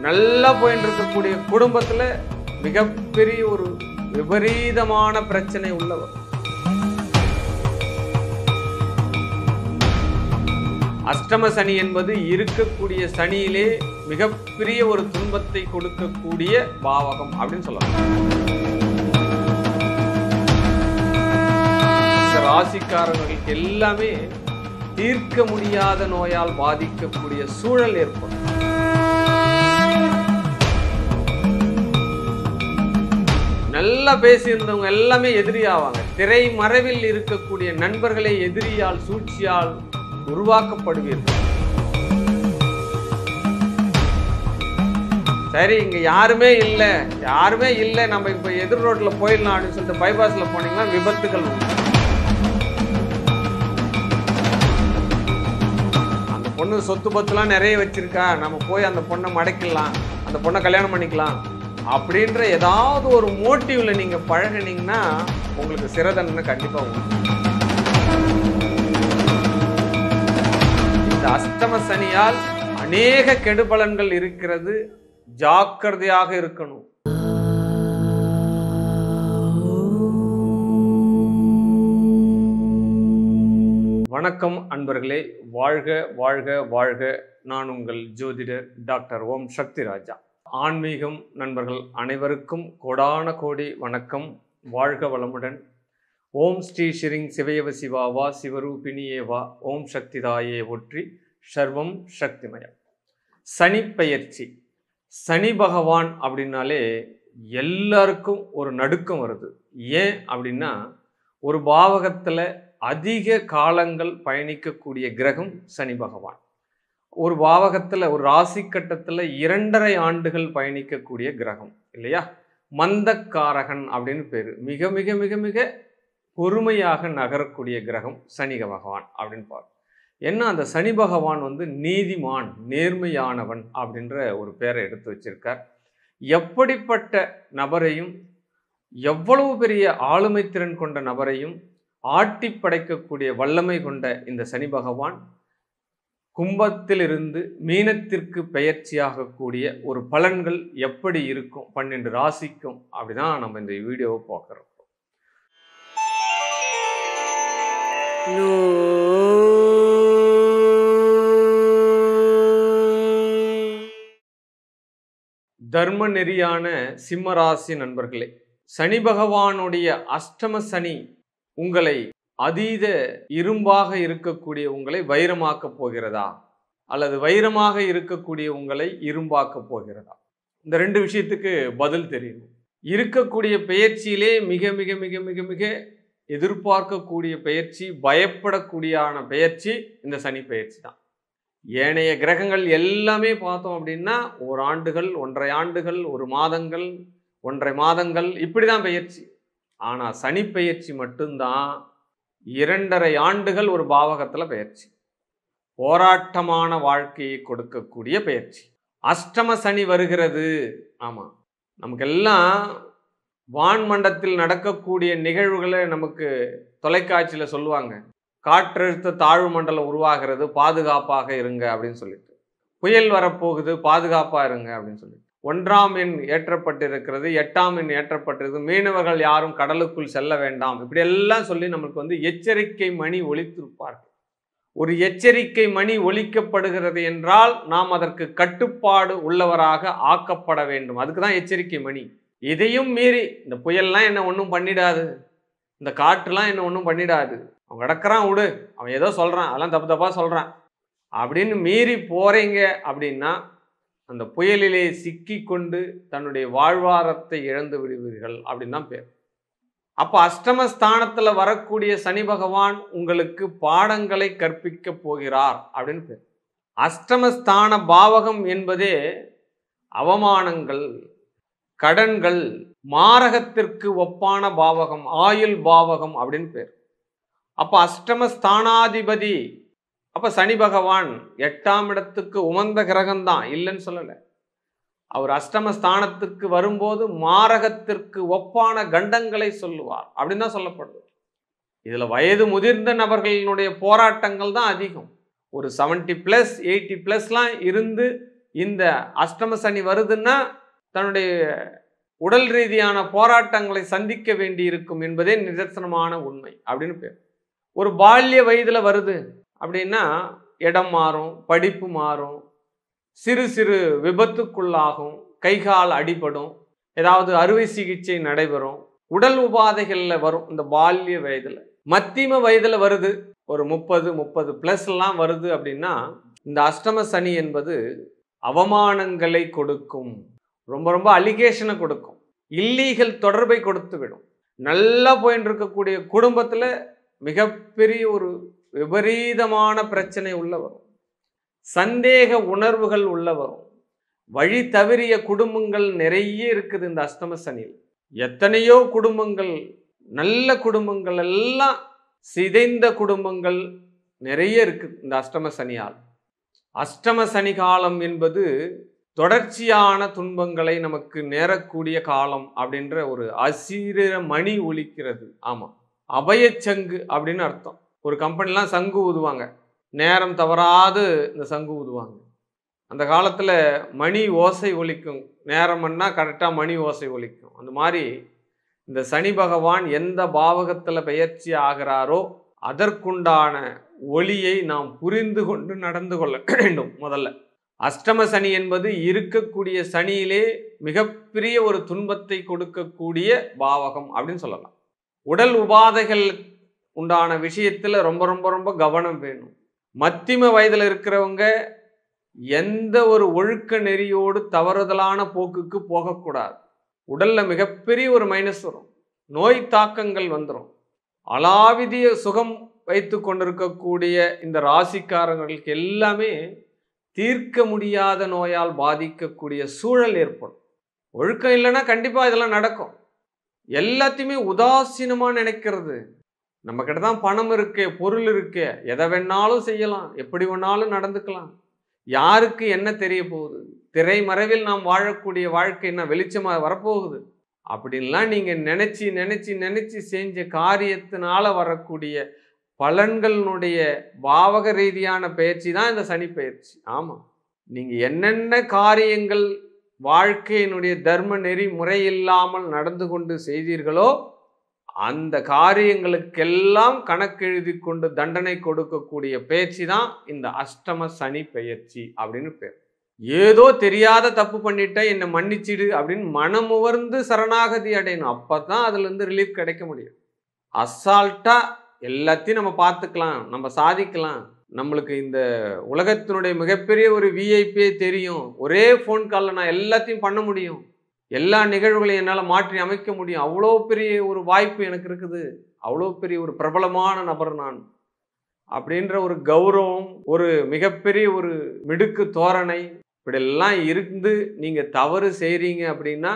நல்லா போயிட்டு இருக்கக்கூடிய குடும்பத்துல மிகப்பெரிய ஒரு விபரீதமான பிரச்சனை உள்ளவர். அஷ்டம சனி என்பது இருக்கக்கூடிய சனியிலே மிகப்பெரிய ஒரு துன்பத்தை கொடுக்கக்கூடிய பாவகம் அப்படின்னு சொல்லலாம். ராசிக்காரர்களுக்கு எல்லாமே தீர்க்க முடியாத நோயால் பாதிக்கக்கூடிய சூழல் ஏற்படும். நல்லா பேசியிருந்தவங்க எல்லாமே எதிரி ஆவாங்க. திரை மறைவில் இருக்கக்கூடிய நண்பர்களை எதிரியால் சூழ்ச்சியால் உருவாக்கப்படுவீர்கள். சரி, இங்க யாருமே இல்லை நம்ம இப்ப எதிர் ரோட்ல போயிடலாம் அப்படின்னு சொல்லிட்டு பைபாஸ்ல போனீங்கன்னா விபத்துகள் உண்டு. அந்த பொண்ணு சொத்து பத்துலாம் நிறைய வச்சிருக்கா, நம்ம போய் அந்த பொண்ணை மடக்கிடலாம், அந்த பொண்ணை கல்யாணம் பண்ணிக்கலாம் அப்படின்ற ஏதாவது ஒரு மோட்டிவ்ல நீங்க பழகினீங்கன்னா உங்களுக்கு சிறதண்டனை கண்டிப்பா உண்டு. இந்த அஷ்டம சனியால் அநேக கெடுபலன்கள் இருக்கிறது. ஜாக்கிரதையாக இருக்கணும். வணக்கம் அன்பர்களே, வாழ்க வாழ்க வாழ்க. நான் உங்கள் ஜோதிடர் டாக்டர் ஓம் சக்தி ராஜா. ஆன்மீகம் நண்பர்கள் அனைவருக்கும் கோடான கோடி வணக்கம். வாழ்க வளமுடன். ஓம் ஸ்ரீ ஸ்ரீங் சிவயவ சிவாவா சிவரூபிணியேவா ஓம் சக்தி தாயே ஒற்றி சர்வம் சக்திமயம். சனி பெயர்ச்சி. சனி பகவான் அப்படின்னாலே எல்லாருக்கும் ஒரு நடுக்கம் வருது. ஏன் அப்படின்னா, ஒரு பாவகத்தில் அதிக காலங்கள் பயணிக்கக்கூடிய கிரகம் சனி பகவான். ஒரு பாவகத்தில் ஒரு ராசி கட்டத்தில் 2.5 ஆண்டுகள் பயணிக்கக்கூடிய கிரகம் இல்லையா? மந்தக்காரகன் அப்படின்னு பேர். மிக மிக மிக மிக பொறுமையாக நகரக்கூடிய கிரகம் சனி பகவான் அப்படின்னு பாரு. ஏன்னா அந்த சனி பகவான் நீதிமான், நேர்மையானவன் அப்படின்ற ஒரு பேரை எடுத்து வச்சிருக்கார். எப்படிப்பட்ட நபரையும், எவ்வளவு பெரிய ஆளுமை திறன் கொண்ட நபரையும் ஆட்டி படைக்கக்கூடிய வல்லமை கொண்ட இந்த சனி பகவான் கும்பத்திலிருந்து மீனத்திற்கு பெயர்ச்சியாகக்கூடிய ஒரு பலன்கள் எப்படி இருக்கும் 12 ராசிக்கும் அப்படிதான் நம்ம இந்த வீடியோவை பார்க்குறோம். தர்ம நெறியான சிம்மராசி நண்பர்களே, சனி பகவானுடைய அஷ்டம சனி உங்களை அதீத இரும்பாக இருக்கக்கூடிய உங்களை வைரமாக்க போகிறதா, அல்லது வைரமாக இருக்கக்கூடிய உங்களை இரும்பாக்க போகிறதா? இந்த 2 விஷயத்துக்கு பதில் தெரியும். இருக்கக்கூடிய பெயர்ச்சியிலே மிக மிக மிக மிக மிக எதிர்பார்க்கக்கூடிய பெயர்ச்சி, பயப்படக்கூடியான பெயர்ச்சி இந்த சனி பெயர்ச்சி தான். ஏனைய கிரகங்கள் எல்லாமே பார்த்தோம் அப்படின்னா 1 ஆண்டுகள், 1.5 ஆண்டுகள், 1 மாதங்கள், 1.5 மாதங்கள் இப்படி தான் பெயர்ச்சி. ஆனால் சனி பெயர்ச்சி மட்டும்தான் 2.5 ஆண்டுகள் ஒரு பாவகத்தில் பெயர்ச்சி. போராட்டமான வாழ்க்கையை கொடுக்கக்கூடிய பெயர்ச்சி. அஷ்டம சனி வருகிறது. ஆமாம், நமக்கெல்லாம் வான்மண்டத்தில் நடக்கக்கூடிய நிகழ்வுகளை நமக்கு தொலைக்காட்சியில் சொல்லுவாங்க. காற்றழுத்த தாழ்வு மண்டலம் உருவாகிறது, பாதுகாப்பாக இருங்க அப்படின்னு சொல்லிட்டு. புயல் வரப்போகுது, பாதுகாப்பாக இருங்க அப்படின்னு சொல்லிட்டு. 1ஆம் எண் ஏற்றப்பட்டிருக்கிறது, 8ஆம் எண் ஏற்றப்பட்டிருக்கு, மீனவர்கள் யாரும் கடலுக்குள் செல்ல வேண்டாம், இப்படி எல்லாம் சொல்லி நம்மளுக்கு எச்சரிக்கை மணி ஒலித்திருப்பார்கள். ஒரு எச்சரிக்கை மணி ஒலிக்கப்படுகிறது என்றால் நாம் அதற்கு கட்டுப்பாடு உள்ளவராக ஆக்கப்பட வேண்டும். அதுக்கு தான் எச்சரிக்கை மணி. இதையும் மீறி இந்த புயல்லாம் என்ன ஒன்றும் பண்ணிடாது, இந்த காற்றுலாம் என்ன ஒன்றும் பண்ணிடாது, அவன் கிடக்கிறான் விடு, அவன் ஏதோ சொல்கிறான், அதெல்லாம் தப்பு தப்பாக சொல்கிறான் அப்படின்னு மீறி போகிறீங்க அப்படின்னா அந்த புயலிலே சிக்கி கொண்டு தன்னுடைய வாழ்வாரத்தை இழந்து விடுவீர்கள் அப்படின்னு தான் பேர். அப்போ அஷ்டமஸ்தானத்தில் வரக்கூடிய சனி பகவான் உங்களுக்கு பாடங்களை கற்பிக்க போகிறார் அப்படின்னு பேர். அஷ்டமஸ்தான பாவகம் என்பதே அவமானங்கள், கடன்கள், மாரகத்திற்கு ஒப்பான பாவகம், ஆயுள் பாவகம் அப்படின்னு பேர். அப்போ அஷ்டமஸ்தானாதிபதி, அப்போ சனி பகவான் 8ஆம் இடத்துக்கு உமந்த கிரகம்தான், இல்லைன்னு சொல்லலை. அவர் அஷ்டமஸ்தானத்துக்கு வரும்போது மாரகத்திற்கு ஒப்பான கண்டங்களை சொல்லுவார் அப்படின்னு தான் சொல்லப்படுது. இதில் வயது முதிர்ந்த நபர்களினுடைய போராட்டங்கள் தான் அதிகம். ஒரு 70+, 80+லாம் இருந்து இந்த அஷ்டம சனி வருதுன்னா தன்னுடைய உடல் ரீதியான போராட்டங்களை சந்திக்க வேண்டி இருக்கும் என்பதே நிதர்சனமான உண்மை அப்படின்னு பேர். ஒரு பால்ய வயதுல வருது அப்படின்னா இடம் மாறும், படிப்பு மாறும், சிறு சிறு விபத்துக்குள்ளாகும், கைகால் அடிபடும், ஏதாவது அறுவை சிகிச்சை நடைபெறும், உடல் உபாதைகள்ல வரும் இந்த பால்ய வயதுல. மத்தியம வயதுல வருது, ஒரு 30+ எல்லாம் வருது அப்படின்னா இந்த அஷ்டம சனி என்பது அவமானங்களை கொடுக்கும், ரொம்ப ரொம்ப அலிகேஷனை கொடுக்கும், இல்லீகல் தொடர்பை கொடுத்து விடும். நல்லா போயின்னு இருக்கக்கூடிய குடும்பத்துல மிகப்பெரிய ஒரு விபரீதமான பிரச்சனை உள்ள வரும், சந்தேக உணர்வுகள் உள்ள வரும், வழி தவறிய குடும்பங்கள் நிறைய இருக்குது இந்த அஷ்டம சனியில். எத்தனையோ குடும்பங்கள், நல்ல குடும்பங்கள் எல்லாம் சிதைந்த குடும்பங்கள் நிறைய இருக்கு இந்த அஷ்டம சனியால். அஷ்டம சனி காலம் என்பது தொடர்ச்சியான துன்பங்களை நமக்கு நேரக்கூடிய காலம் அப்படின்ற ஒரு அசீர மணி ஒலிக்கிறது. ஆமா, அபயச்சங்கு அப்படின்னு அர்த்தம். ஒரு கம்பெனிலாம் சங்கு ஊதுவாங்க, நேரம் தவறாது இந்த சங்கு ஊதுவாங்க. அந்த காலத்துல மணி ஓசை ஒலிக்கும், நேரம்னா கரெக்டா மணி ஓசை ஒலிக்கும். அந்த மாதிரி இந்த சனி பகவான் எந்த பாவகத்துல பெயர்ச்சி ஆகிறாரோ அதற்குண்டான ஒளியை நாம் புரிந்து கொண்டு நடந்து கொள்ள வேண்டும். முதல்ல அஷ்டம சனி என்பது இருக்கக்கூடிய சனியிலே மிகப்பெரிய ஒரு துன்பத்தை கொடுக்கக்கூடிய பாவகம் அப்படின்னு சொல்லலாம். உடல் உபாதைகள் உண்டான விஷயத்துல ரொம்ப ரொம்ப ரொம்ப கவனம் வேணும். மத்தியம வயதுல இருக்கிறவங்க எந்த ஒரு ஒழுக்க நெறியோடு தவறுதலான போக்குக்கு போகக்கூடாது. உடல்ல மிகப்பெரிய ஒரு மைனஸ் வரும், நோய் தாக்கங்கள் வந்துடும். அலாவிதிய சுகம் வைத்து கொண்டிருக்கக்கூடிய இந்த ராசிக்காரங்களுக்கு எல்லாமே தீர்க்க முடியாத நோயால் பாதிக்கக்கூடிய சூழல் ஏற்படும். ஒழுக்கம் இல்லைன்னா கண்டிப்பா இதெல்லாம் நடக்கும். எல்லாத்தையுமே உதாசீனமா நினைக்கிறது. நம்ம கிட்ட தான் பணம் இருக்கே, பொருள் இருக்கே, எதை வேணாலும் செய்யலாம், எப்படி வேணாலும் நடந்துக்கலாம், யாருக்கு என்ன தெரிய போகுது, திரைமறைவில் நாம் வாழக்கூடிய வாழ்க்கை என்ன வெளிச்சமா வரப்போகுது அப்படின்லாம் நீங்க நினைச்சு நினைச்சு நினைச்சு செஞ்ச காரியத்தினால வரக்கூடிய பலன்களுடைய பாவக ரீதியான பயிற்சி தான் இந்த சனி பயிற்சி. ஆமா, நீங்க என்னென்ன காரியங்கள் வாழ்க்கையினுடைய தர்ம நெறி முறை இல்லாமல் நடந்து கொண்டு செய்தீர்களோ அந்த காரியங்களுக்கெல்லாம் கணக்கெழுதி கொண்டு தண்டனை கொடுக்கக்கூடிய பயிற்சி தான் இந்த அஷ்டம சனி பயிற்சி அப்படின்னு பேர். ஏதோ தெரியாத தப்பு பண்ணிட்ட, என்னை மன்னிச்சிடு அப்படின்னு மனமுவர்ந்து சரணாகதி அடையணும். அப்பதான் அதுல இருந்து ரிலீஃப் கிடைக்க முடியும். அசால்ட்டா எல்லாத்தையும் நம்ம பார்த்துக்கலாம், நம்ம சாதிக்கலாம், நம்மளுக்கு இந்த உலகத்தினுடைய மிகப்பெரிய ஒரு விஐபியே தெரியும், ஒரே ஃபோன் காலில் நான் எல்லாத்தையும் பண்ண முடியும், எல்லா நிகழ்வுகளையும் என்னால் மாற்றி அமைக்க முடியும், அவ்வளோ பெரிய ஒரு வாய்ப்பு எனக்கு இருக்குது, அவ்வளோ பெரிய ஒரு பிரபலமான நபர் நான் அப்படின்ற ஒரு கௌரவம், ஒரு மிகப்பெரிய ஒரு மிடுக்கு தோரணை இப்படியெல்லாம் இருந்து நீங்கள் தவறு செய்கிறீங்க அப்படின்னா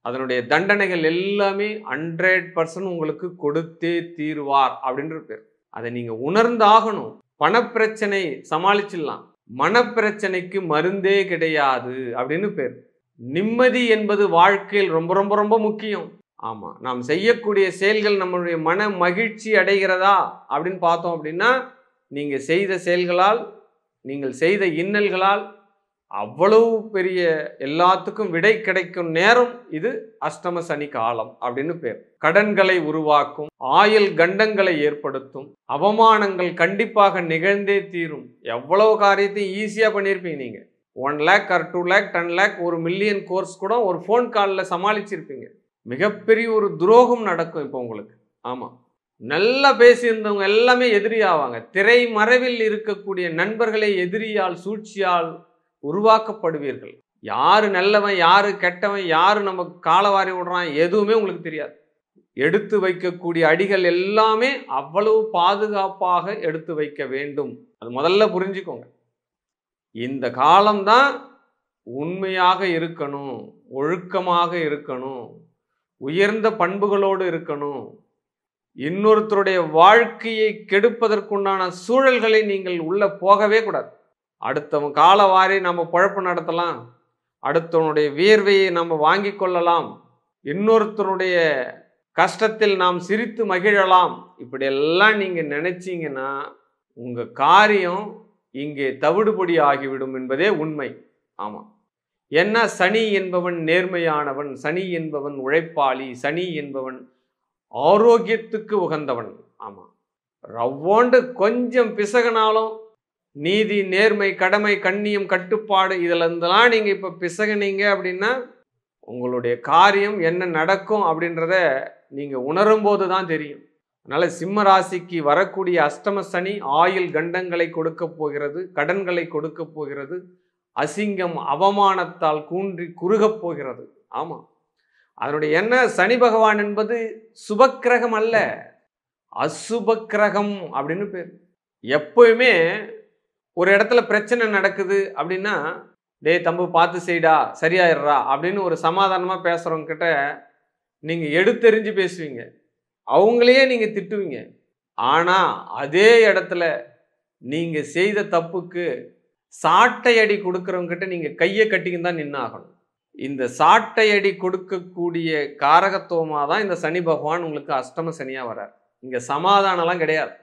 அதனுடைய தண்டனைகள் எல்லாமே 100% உங்களுக்கு கொடுத்தே தீர்வார் அப்படின்ற பேர். அதை நீங்கள் உணர்ந்தாகணும். பணப்பிரச்சனை சமாளிச்சிடலாம், மனப்பிரச்சனைக்கு மருந்தே கிடையாது அப்படின்னு பேர். நிம்மதி என்பது வாழ்க்கையில் ரொம்ப ரொம்ப ரொம்ப முக்கியம். ஆமா, நாம் செய்யக்கூடிய செயல்கள் நம்மளுடைய மன மகிழ்ச்சி அடைகிறதா அப்படின்னு பார்த்தோம் அப்படின்னா நீங்க செய்த செயல்களால், நீங்கள் செய்த இன்னல்களால் அவ்வளவு பெரிய எல்லாத்துக்கும் விடை கிடைக்கும் நேரம் இது அஷ்டம சனி காலம் அப்படின்னு பேர். கடன்களை உருவாக்கும், ஆயுள் கண்டங்களை ஏற்படுத்தும், அவமானங்கள் கண்டிப்பாக நிகழ்ந்தே தீரும். எவ்வளவு காரியத்தையும் ஈஸியா பண்ணியிருப்பீங்க நீங்க. 1 lakh or 2 lakh 10 lakh ஒரு மில்லியன் கோர்ஸ் கூட ஒரு ஃபோன் காலில் சமாளிச்சிருப்பீங்க. மிகப்பெரிய ஒரு துரோகம் நடக்கும் இப்போ உங்களுக்கு. ஆமா, நல்லா பேசியிருந்தவங்க எல்லாமே எதிரி ஆவாங்க. திரைமறைவில் இருக்கக்கூடிய நண்பர்களே எதிரியால் சூழ்ச்சியால் உருவாக்கப்படுவீர்கள். யாரு நல்லவன், யாரு கெட்டவன், யாரு நம்ம காலவாரி விடுறான் எதுவுமே உங்களுக்கு தெரியாது. எடுத்து வைக்கக்கூடிய அடிகள் எல்லாமே அவ்வளவு பாதுகாப்பாக எடுத்து வைக்க வேண்டும். அது முதல்ல புரிஞ்சுக்கோங்க. இந்த காலம்தான் உண்மையாக இருக்கணும், ஒழுக்கமாக இருக்கணும், உயர்ந்த பண்புகளோடு இருக்கணும். இன்னொருத்தருடைய வாழ்க்கையை கெடுப்பதற்குண்டான சூழல்களை நீங்கள் உள்ள போகவே கூடாது. அடுத்தவன் காலவாரி நம்ம பொழப்பு நடத்தலாம், அடுத்தவனுடைய வியர்வையை நம்ம வாங்கி கொள்ளலாம், இன்னொருத்தருடைய கஷ்டத்தில் நாம் சிரித்து மகிழலாம். இப்படியெல்லாம் நீங்க நினைச்சீங்கன்னா உங்க காரியம் இங்கே தவிடுபடி ஆகிவிடும் என்பதே உண்மை. ஆமாம், ஏன்னா சனி என்பவன் நேர்மையானவன், சனி என்பவன் உழைப்பாளி, சனி என்பவன் ஆரோக்கியத்துக்கு உகந்தவன். ஆமா, ரவ்வோண்டு கொஞ்சம் பிசகனாலும் நீதி, நேர்மை, கடமை, கண்ணியம், கட்டுப்பாடு இதுல இருந்தெல்லாம் நீங்க இப்ப பிசகுனீங்க அப்படின்னா உங்களுடைய காரியம் என்ன நடக்கும் அப்படின்றத நீங்க உணரும் போது தான் தெரியும். அதனால சிம்ம ராசிக்கு வரக்கூடிய அஷ்டம சனி ஆயுள் கண்டங்களை கொடுக்க போகிறது, கடன்களை கொடுக்க போகிறது, அசிங்கம் அவமானத்தால் கூன்றி குறுகப் போகிறது. ஆமா, அதனுடைய என்ன, சனி பகவான் என்பது சுபக்கிரகம் அல்ல, அசுப கிரகம் அப்படின்னு பேர். எப்பவுமே ஒரு இடத்துல பிரச்சனை நடக்குது அப்படின்னா, டேய் தம்பு பார்த்து செய்டா சரியாயிடுறா அப்படின்னு ஒரு சமாதானமா பேசுறவங்க கிட்ட நீங்க எடுத்தெறிஞ்சு பேசுவீங்க, அவங்களையே நீங்க திட்டுவீங்க. ஆனா அதே இடத்துல நீங்க செய்த தப்புக்கு சாட்டை அடி கொடுக்கறவங்க கிட்ட நீங்க கையை கட்டிக்கின்னு தான் நின்னாகணும். இந்த சாட்டை அடி கொடுக்கக்கூடிய காரகத்துவமா தான் இந்த சனி பகவான் உங்களுக்கு அஷ்டம சனியா வர்றார். இங்க சமாதானம்லாம் கிடையாது.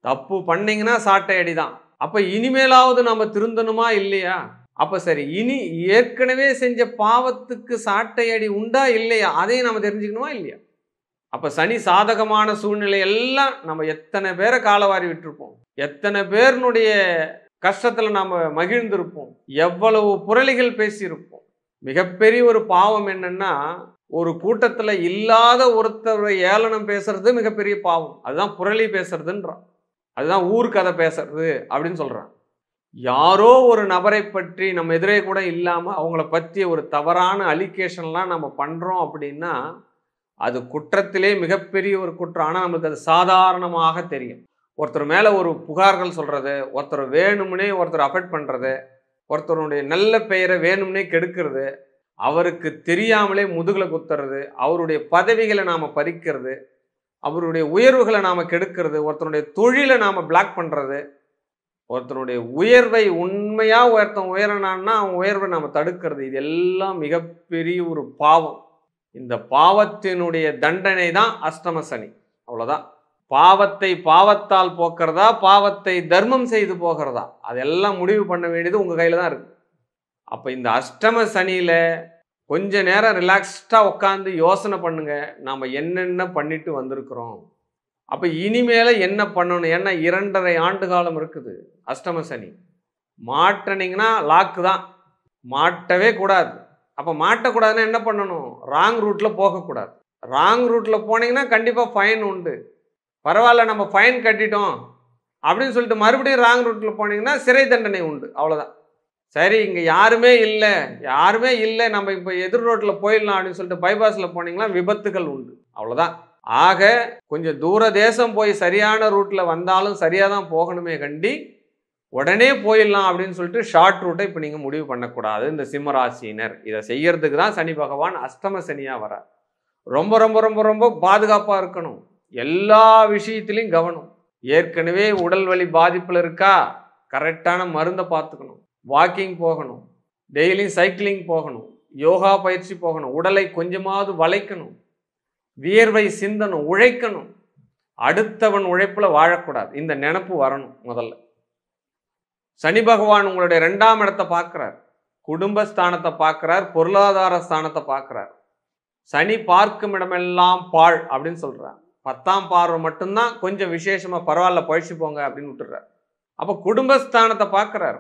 தப்பு பண்ணீங்கன்னா சாட்டை அடி தான். அப்ப இனிமேலாவது நம்ம திருந்தணுமா இல்லையா? அப்ப சரி, இனி ஏற்கனவே செஞ்ச பாவத்துக்கு சாட்டை அடி உண்டா இல்லையா, அதையும் நம்ம தெரிஞ்சுக்கணுமா இல்லையா? அப்ப சனி சாதகமான சூழ்நிலை எல்லாம் நம்ம எத்தனை பேரை காலவாரி விட்டுருப்போம், எத்தனை பேருனுடைய கஷ்டத்துல நாம மகிழ்ந்திருப்போம், எவ்வளவு புரளிகள் பேசியிருப்போம். மிகப்பெரிய ஒரு பாவம் என்னன்னா, ஒரு கூட்டத்துல இல்லாத ஒருத்தரை ஏளனம் பேசுறது மிகப்பெரிய பாவம். அதுதான் புரளி பேசுறதுன்றான், அதுதான் ஊர்க்கதை பேசுறது அப்படின்னு சொல்றான். யாரோ ஒரு நபரை பற்றி நம்ம எதிரே கூட இல்லாம அவங்கள பற்றிய ஒரு தவறான அலிகேஷன்லாம் நம்ம பண்றோம் அப்படின்னா அது குற்றத்திலே மிகப்பெரிய ஒரு குற்றம். ஆனால் நம்மளுக்கு அது சாதாரணமாக தெரியும். ஒருத்தர் மேலே ஒரு புகார்கள் சொல்றது, ஒருத்தர் வேணும்னே ஒருத்தர் அஃபெக்ட் பண்றது, ஒருத்தருடைய நல்ல பெயரை வேணும்னே கெடுக்கிறது, அவருக்கு தெரியாமலே முதுகுல குத்துறது, அவருடைய பதவிகளை நாம பறிக்கிறது, அவருடைய உயர்வுகளை நாம கெடுக்கிறது, ஒருத்தருடைய தொழிலை நாம பிளாக் பண்றது, ஒருத்தனுடைய உயர்வை உண்மையா ஒருத்தன் உயரனான்னா அவன் உயர்வை நாம தடுக்கிறது, இது எல்லாம் மிகப்பெரிய ஒரு பாவம். இந்த பாவத்தினுடைய தண்டனை தான் அஷ்டம சனி. அவ்வளவுதான். பாவத்தை பாவத்தால் போக்குறதா, பாவத்தை தர்மம் செய்து போகிறதா, அதெல்லாம் முடிவு பண்ண வேண்டியது உங்க கையில தான் இருக்கு. அப்ப இந்த அஷ்டம சனியில கொஞ்ச நேரம் ரிலாக்ஸ்டா உட்காந்து யோசனை பண்ணுங்க, நாம என்னென்ன பண்ணிட்டு வந்திருக்கிறோம், அப்ப இனிமேல என்ன பண்ணணும். ஏன்னா 2.5 ஆண்டு காலம் இருக்குது அஷ்டம சனி. மாட்டினீங்கன்னா லாக்கு தான், மாட்டவே கூடாது. அப்ப மாட்டக்கூடாதுன்னா என்ன பண்ணணும், ராங் ரூட்ல போகக்கூடாது. ராங் ரூட்ல போனீங்கன்னா கண்டிப்பா ஃபைன் உண்டு. பரவாயில்ல நம்ம ஃபைன் கட்டிட்டோம் அப்படின்னு சொல்லிட்டு மறுபடியும் ராங் ரூட்ல போனீங்கன்னா சிறை தண்டனை உண்டு. அவ்வளவுதான். சரி, இங்க யாருமே இல்லை, நம்ம இப்ப எதிர் ரோட்ல போயிடலாம் அப்படின்னு சொல்லிட்டு பைபாஸ்ல போனீங்கன்னா விபத்துகள் உண்டு. அவ்வளவுதான். ஆக கொஞ்சம் தூர தேசம் போய் சரியான ரூட்ல வந்தாலும் சரியா தான் போகணுமே கண்டி உடனே போயிடலாம் அப்படின்னு சொல்லிட்டு ஷார்ட் ரூட்டை இப்போ நீங்கள் முடிவு பண்ணக்கூடாது. இந்த சிம்மராசினர் இதை செய்யறதுக்கு தான் சனி பகவான் அஷ்டம சனியாக வரார். ரொம்ப ரொம்ப ரொம்ப ரொம்ப பாதுகாப்பாக இருக்கணும், எல்லா விஷயத்திலையும் கவனம். ஏற்கனவே உடல் வலி பாதிப்பில் இருக்கா, கரெக்டான மருந்தை பார்த்துக்கணும், வாக்கிங் போகணும், டெய்லியும் சைக்கிளிங் போகணும், யோகா பயிற்சி போகணும், உடலை கொஞ்சமாவது வளைக்கணும், வியர்வை சிந்தணும், உழைக்கணும். அடுத்தவன் உழைப்பில் வாழக்கூடாது, இந்த நினப்பு வரணும். முதல்ல சனி பகவான் உங்களுடைய 2ஆம் இடத்தை பார்க்கிறார், குடும்பஸ்தானத்தை பார்க்கிறார், பொருளாதார ஸ்தானத்தை பார்க்கிறார். சனி பார்க்கும் இடமெல்லாம் பாழ் அப்படின்னு சொல்றார். 10ஆம் பார்வை மட்டும்தான் கொஞ்சம் விசேஷமா பரவாயில்ல பழிச்சு போங்க அப்படின்னு விட்டுறார். அப்ப குடும்பஸ்தானத்தை பார்க்கிறார்.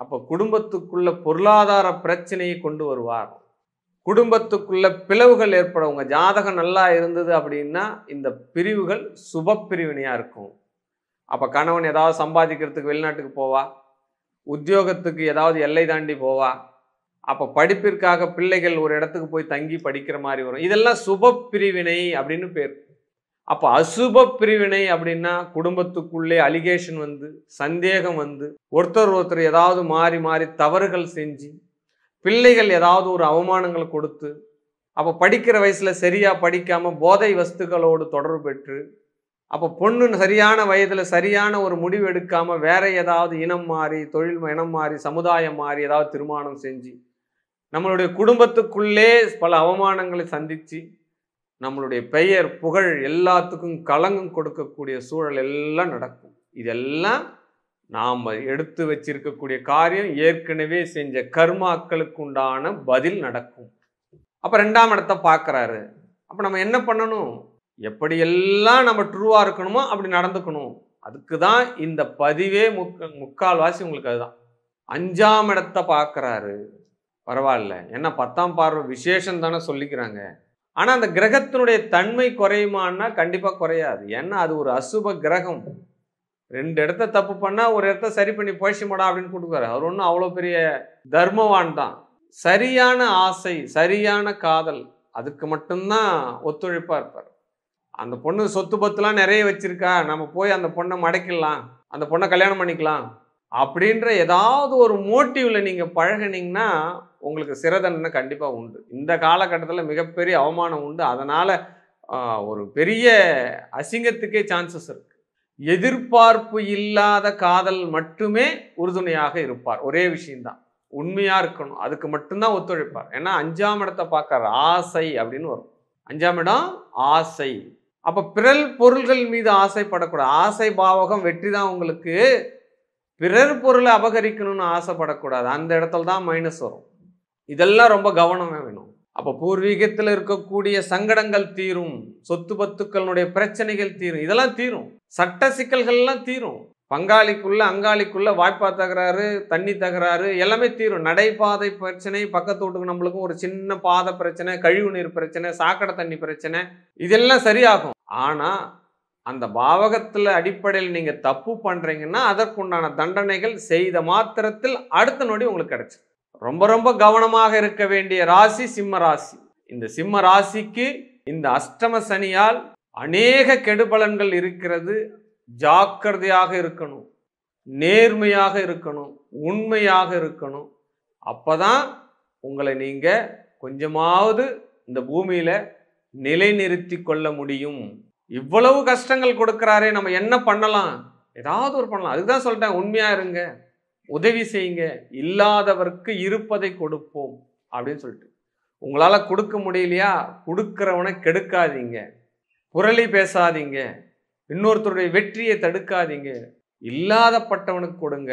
அப்ப குடும்பத்துக்குள்ள பொருளாதார பிரச்சனையை கொண்டு வருவார். குடும்பத்துக்குள்ள பிளவுகள் ஏற்பட, உங்க ஜாதகம் நல்லா இருந்தது அப்படின்னா இந்த பிரிவுகள் சுப பிரிவினையா இருக்கும். அப்ப கணவன் ஏதாவது சம்பாதிக்கிறதுக்கு வெளிநாட்டுக்கு போவா, உத்தியோகத்துக்கு ஏதாவது எல்லை தாண்டி போவா, அப்ப படிப்பிற்காக பிள்ளைகள் ஒரு இடத்துக்கு போய் தங்கி படிக்கிற மாதிரி வரும். இதெல்லாம் சுப பிரிவினை அப்படின்னு பேர். அப்ப அசுப பிரிவினை அப்படின்னா குடும்பத்துக்குள்ளே அலிகேஷன் வந்து, சந்தேகம் வந்து, ஒருத்தர் ஏதாவது மாறி மாறி தவறுகள் செஞ்சு, பிள்ளைகள் ஏதாவது ஒரு அவமானங்கள் கொடுத்து, அப்ப படிக்கிற வயசுல சரியா படிக்காம போதை வஸ்துக்களோடு தொடர்பு பெற்று, அப்போ பொண்ணு சரியான வயதுல சரியான ஒரு முடிவு எடுக்காம வேற ஏதாவது இனம் மாறி, தொழில் இனம் மாறி, சமுதாயம் மாறி ஏதாவது திருமணம் செஞ்சு நம்மளுடைய குடும்பத்துக்குள்ளே பல அவமானங்களை சந்திச்சு நம்மளுடைய பெயர் புகழ் எல்லாத்துக்கும் களங்கம் கொடுக்கக்கூடிய சூழல் எல்லாம் நடக்கும். இதெல்லாம் நாம் எடுத்து வச்சிருக்கக்கூடிய காரியம் ஏற்கனவே செஞ்ச கர்மாக்களுக்கு உண்டான பதில் நடக்கும். அப்ப 2ஆம் இடத்தை பார்க்கறாரு. அப்ப நம்ம என்ன பண்ணணும்? எப்படியெல்லாம் நம்ம ட்ரூவா இருக்கணுமோ அப்படி நடந்துக்கணும். அதுக்கு தான் இந்த பதிவே முக்கால்வாசி உங்களுக்கு அதுதான். 5ஆம் இடத்தை பார்க்கறாரு. பரவாயில்ல. ஏன்னா 10ஆம் பார்வை விசேஷம் தானே சொல்லிக்கிறாங்க. ஆனா அந்த கிரகத்தினுடைய தன்மை குறையுமான்னா கண்டிப்பா குறையாது. ஏன்னா அது ஒரு அசுப கிரகம். 2 இடத்த தப்பு பண்ணா ஒரு இடத்த சரி பண்ணி போயிடுச்சுமாடா அப்படின்னு கொடுக்குறாரு. அவர் ஒன்றும் அவ்வளோ பெரிய தர்மவான் தான். சரியான ஆசை, சரியான காதல், அதுக்கு மட்டும்தான் ஒத்துழைப்பா இருப்பார். அந்த பொண்ணு சொத்து பத்துலாம் நிறைய வச்சிருக்கா, நம்ம போய் அந்த பொண்ணை மடக்கிடலாம், அந்த பொண்ணை கல்யாணம் பண்ணிக்கலாம் அப்படின்ற ஏதாவது ஒரு மோட்டிவ்ல நீங்க பழகினீங்கன்னா உங்களுக்கு சிறதண்டனை கண்டிப்பா உண்டு. இந்த காலகட்டத்தில் மிகப்பெரிய அவமானம் உண்டு. அதனால ஒரு பெரிய அசிங்கத்துக்கே சான்சஸ் இருக்கு. எதிர்பார்ப்பு இல்லாத காதல் மட்டுமே உறுதுணையாக இருப்பார். ஒரே விஷயம்தான், உண்மையா இருக்கணும். அதுக்கு மட்டும்தான் ஒத்துழைப்பார். ஏன்னா 5ஆம் இடத்தை பார்க்கற ஆசை அப்படின்னு வரும். 5ஆம் இடம் ஆசை. அப்ப பிறல் பொருள்கள் மீது ஆசைப்படக்கூடாது. ஆசை பாவகம் வெற்றி தான் உங்களுக்கு. பிறர் பொருளை அபகரிக்கணும்னு ஆசைப்படக்கூடாது. அந்த இடத்துல தான் மைனஸ் வரும். இதெல்லாம் ரொம்ப கவனமே வேணும். அப்ப பூர்வீகத்தில் இருக்கக்கூடிய சங்கடங்கள் தீரும், சொத்து பத்துக்களுடைய பிரச்சனைகள் தீரும், இதெல்லாம் தீரும். சட்ட சிக்கல்கள்லாம் தீரும். பங்காளிக்குள்ள அங்காளிக்குள்ள வாய்ப்பா தகராறு, தண்ணி தகராறு எல்லாமே தீரும். நடைபாதை பிரச்சனை, பக்கத்து வீட்டுக்கு நம்மளுக்கும் ஒரு சின்ன பாதை பிரச்சனை, கழிவு நீர் பிரச்சனை, சாக்கடை தண்ணி பிரச்சனை, இதெல்லாம் சரியாகும். ஆனா அந்த பாவகத்துல அடிப்படையில் நீங்க தப்பு பண்றீங்கன்னா அதற்குண்டான தண்டனைகள் செய்த மாத்திரத்தில் அடுத்த நொடி உங்களுக்கு கிடைச்சு. ரொம்ப ரொம்ப கவனமாக இருக்க வேண்டிய ராசி சிம்ம ராசி. இந்த சிம்ம ராசிக்கு இந்த அஷ்டம சனியால் அநேக கெடுபலன்கள் இருக்கிறது. ஜாக்கிரதையாக இருக்கணும், நேர்மையாக இருக்கணும், உண்மையாக இருக்கணும். அப்பதான் உங்களை நீங்க கொஞ்சமாவது இந்த பூமியில நிலைநிறுத்தி கொள்ள முடியும். இவ்வளவு கஷ்டங்கள் கொடுக்கிறாரே, நம்ம என்ன பண்ணலாம்? ஏதாவது ஒரு பண்ணலாம். அதுதான் சொல்லிட்டேன், உண்மையா இருங்க, உதவி செய்யுங்க, இல்லாதவருக்கு இருப்பதை கொடுப்போம் அப்படின்னு சொல்லிட்டு. உங்களால கொடுக்க முடியலையா, கொடுக்கிறவனை கெடுக்காதீங்க, புரளி பேசாதீங்க, இன்னொருத்தருடைய வெற்றியை தடுக்காதீங்க, இல்லாதப்பட்டவனுக்கு கொடுங்க.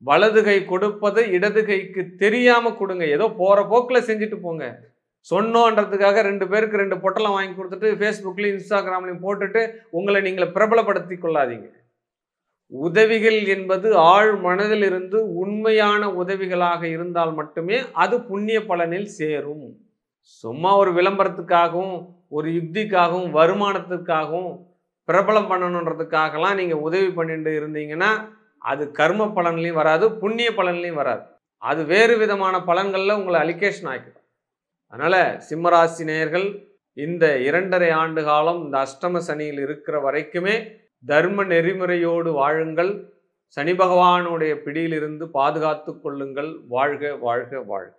வலது கை கொடுப்பது இடது கைக்கு தெரியாம கொடுங்க. ஏதோ போற போக்குல செஞ்சுட்டு போங்க. சொன்னோன்றதுக்காக 2 பேருக்கு 2 பொட்டலம் வாங்கி கொடுத்துட்டு ஃபேஸ்புக்லையும் இன்ஸ்டாகிராம்லையும் போட்டுட்டு உங்களை நீங்களை பிரபலப்படுத்தி கொள்ளாதீங்க. உதவிகள் என்பது ஆழ் மனதில் இருந்து உண்மையான உதவிகளாக இருந்தால் மட்டுமே அது புண்ணிய பலனில் சேரும். சும்மா ஒரு விளம்பரத்துக்காகவும் ஒரு யுக்திக்காகவும் வருமானத்துக்காகவும் பிரபலம் பண்ணணுன்றதுக்காகலாம் நீங்க உதவி பண்ணிட்டு இருந்தீங்கன்னா அது கர்ம பலன்லையும் வராது, புண்ணிய பலன்லையும் வராது. அது வேறு விதமான பலன்கள்ல உங்களை அலிகேஷன் ஆக்கிடும். அதனால சிம்மராசி நேயர்கள் இந்த 2.5 ஆண்டு காலம் இந்த அஷ்டம சனியில் இருக்கிற வரைக்குமே தர்ம நெறிமுறையோடு வாழுங்கள். சனி பகவானுடைய பிடியிலிருந்து பாதுகாத்து கொள்ளுங்கள். வாழ்க வாழ்க வாழ்க.